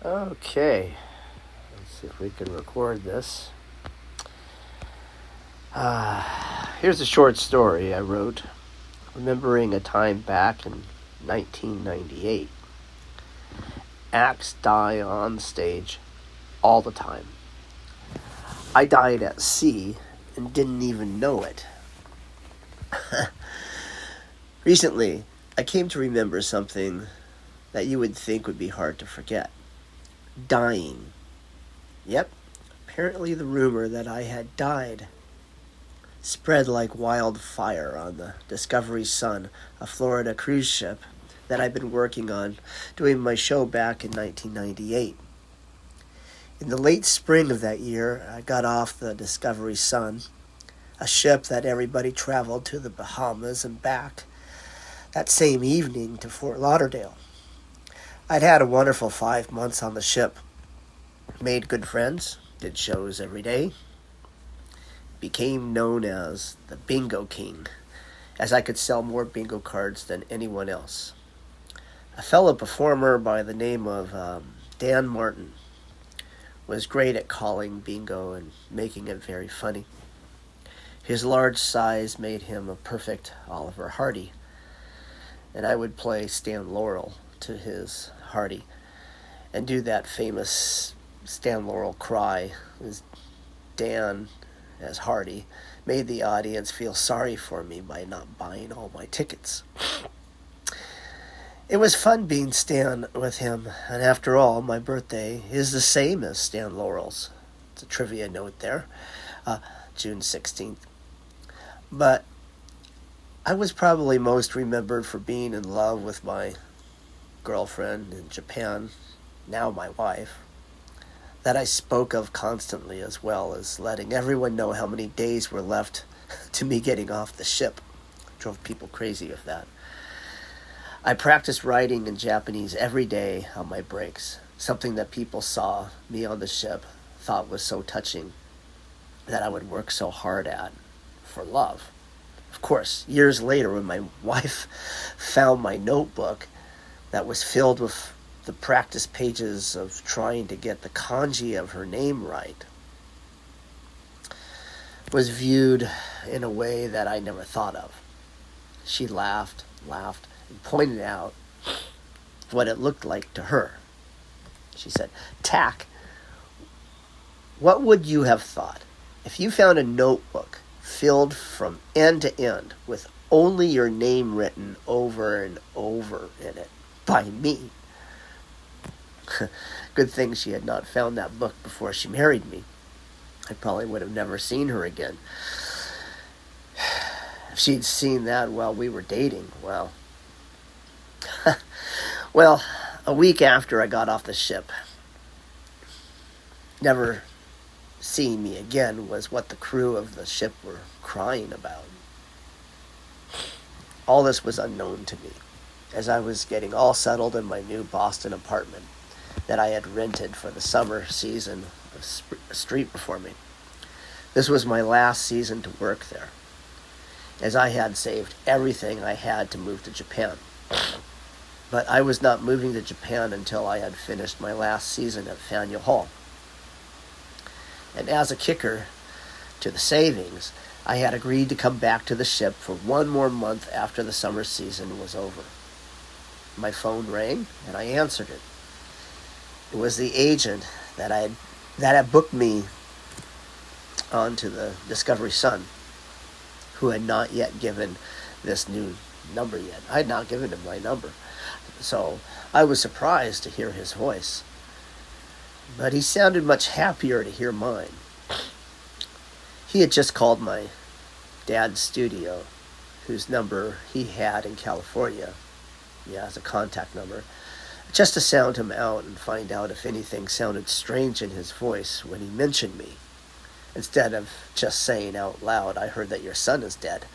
Okay, let's see if we can record this. Here's a short story I wrote, remembering a time back in 1998. Acts die on stage all the time. I died at sea and didn't even know it. Recently, I came to remember something that you would think would be hard to forget. Dying. Yep, apparently the rumor that I had died spread like wildfire on the Discovery Sun, a Florida cruise ship that I'd been working on doing my show back in 1998. In the late spring of that year, I got off the Discovery Sun, a ship that everybody traveled to the Bahamas and back that same evening to Fort Lauderdale. I'd had a wonderful 5 months on the ship, made good friends, did shows every day, became known as the Bingo King, as I could sell more bingo cards than anyone else. A fellow performer by the name of Dan Martin was great at calling bingo and making it very funny. His large size made him a perfect Oliver Hardy, and I would play Stan Laurel to his Hardy and do that famous Stan Laurel cry as Dan, as Hardy, made the audience feel sorry for me by not buying all my tickets. It was fun being Stan with him, and after all, my birthday is the same as Stan Laurel's. It's a trivia note there, June 16th. But I was probably most remembered for being in love with my girlfriend in Japan, now my wife, that I spoke of constantly, as well as letting everyone know how many days were left to me getting off the ship. Drove people crazy with that. I practiced writing in Japanese every day on my breaks, something that people saw me on the ship thought was so touching that I would work so hard at for love. Of course, years later, when my wife found my notebook that was filled with the practice pages of trying to get the kanji of her name right, was viewed in a way that I never thought of. She laughed, and pointed out what it looked like to her. She said, "Tack, what would you have thought if you found a notebook filled from end to end with only your name written over and over in it by me?" Good thing she had not found that book before she married me. I probably would have never seen her again. If she'd seen that while we were dating, well... Well, a week after I got off the ship, never seeing me again was what the crew of the ship were crying about. All this was unknown to me, as I was getting all settled in my new Boston apartment that I had rented for the summer season of street performing. This was my last season to work there, as I had saved everything I had to move to Japan. But I was not moving to Japan until I had finished my last season at Faneuil Hall. And as a kicker to the savings, I had agreed to come back to the ship for one more month after the summer season was over. My phone rang, and I answered it. It was the agent that had booked me onto the Discovery Sun, who had not yet given this new number yet. I had not given him my number, so I was surprised to hear his voice. But he sounded much happier to hear mine. He had just called my dad's studio, whose number he had in California, as a contact number, just to sound him out and find out if anything sounded strange in his voice when he mentioned me. Instead of just saying out loud, "I heard that your son is dead."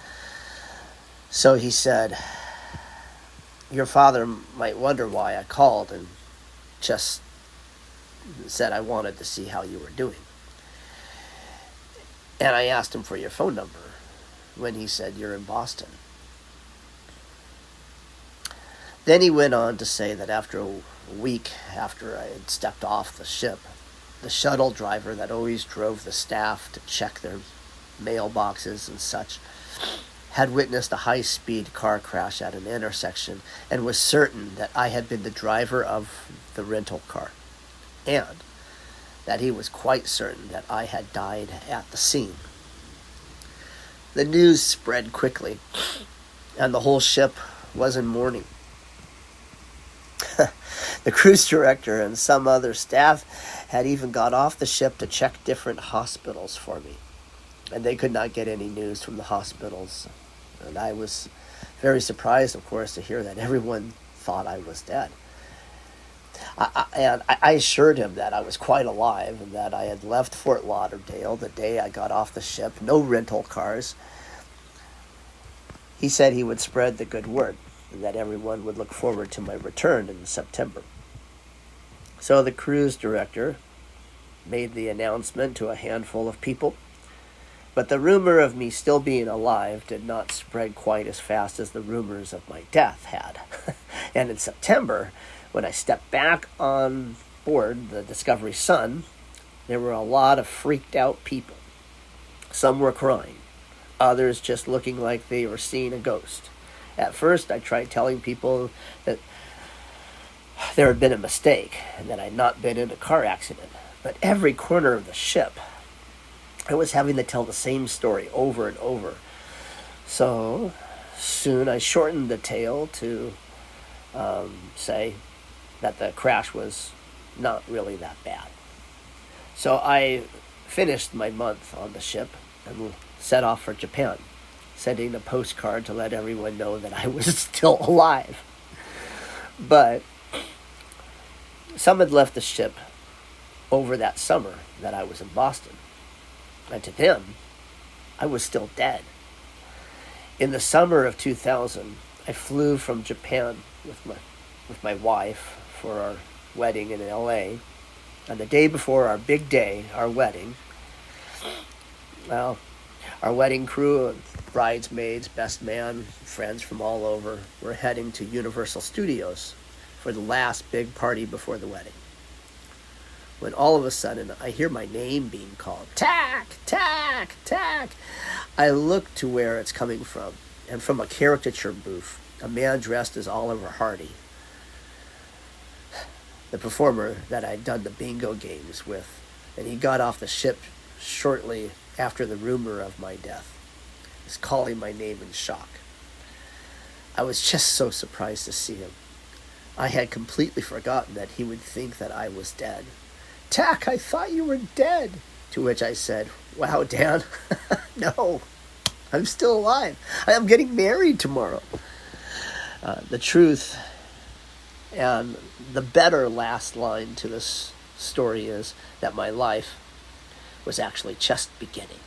So he said, "Your father might wonder why I called, and just said I wanted to see how you were doing." And I asked him for your phone number when he said you're in Boston. Then he went on to say that after a week after I had stepped off the ship, the shuttle driver that always drove the staff to check their mailboxes and such had witnessed a high-speed car crash at an intersection and was certain that I had been the driver of the rental car, and that he was quite certain that I had died at the scene. The news spread quickly, and the whole ship was in mourning. The cruise director and some other staff had even got off the ship to check different hospitals for me, and they could not get any news from the hospitals. And I was very surprised, of course, to hear that everyone thought I was dead. I assured him that I was quite alive and that I had left Fort Lauderdale the day I got off the ship, no rental cars. He said he would spread the good word and that everyone would look forward to my return in September. So the cruise director made the announcement to a handful of people, but the rumor of me still being alive did not spread quite as fast as the rumors of my death had. And in September, when I stepped back on board the Discovery Sun, there were a lot of freaked out people. Some were crying, others just looking like they were seeing a ghost. At first, I tried telling people that there had been a mistake and that I had not been in a car accident. But every corner of the ship, I was having to tell the same story over and over. So soon I shortened the tale to say that the crash was not really that bad. So I finished my month on the ship and set off for Japan, sending a postcard to let everyone know that I was still alive. But some had left the ship over that summer that I was in Boston, and to them, I was still dead. In the summer of 2000, I flew from Japan with my wife for our wedding in LA. And the day before our big day, our wedding, well, our wedding crew, bridesmaids, best man, friends from all over, were heading to Universal Studios for the last big party before the wedding. When all of a sudden I hear my name being called, Tack, Tack, Tack. I look to where it's coming from, and from a caricature booth, a man dressed as Oliver Hardy, the performer that I'd done the bingo games with, and he got off the ship shortly after the rumor of my death. He's calling my name in shock. I was just so surprised to see him. I had completely forgotten that he would think that I was dead. Tack, I thought you were dead. To which I said, wow, Dan, no, I'm still alive. I am getting married tomorrow. The truth and the better last line to this story is that my life was actually just beginning.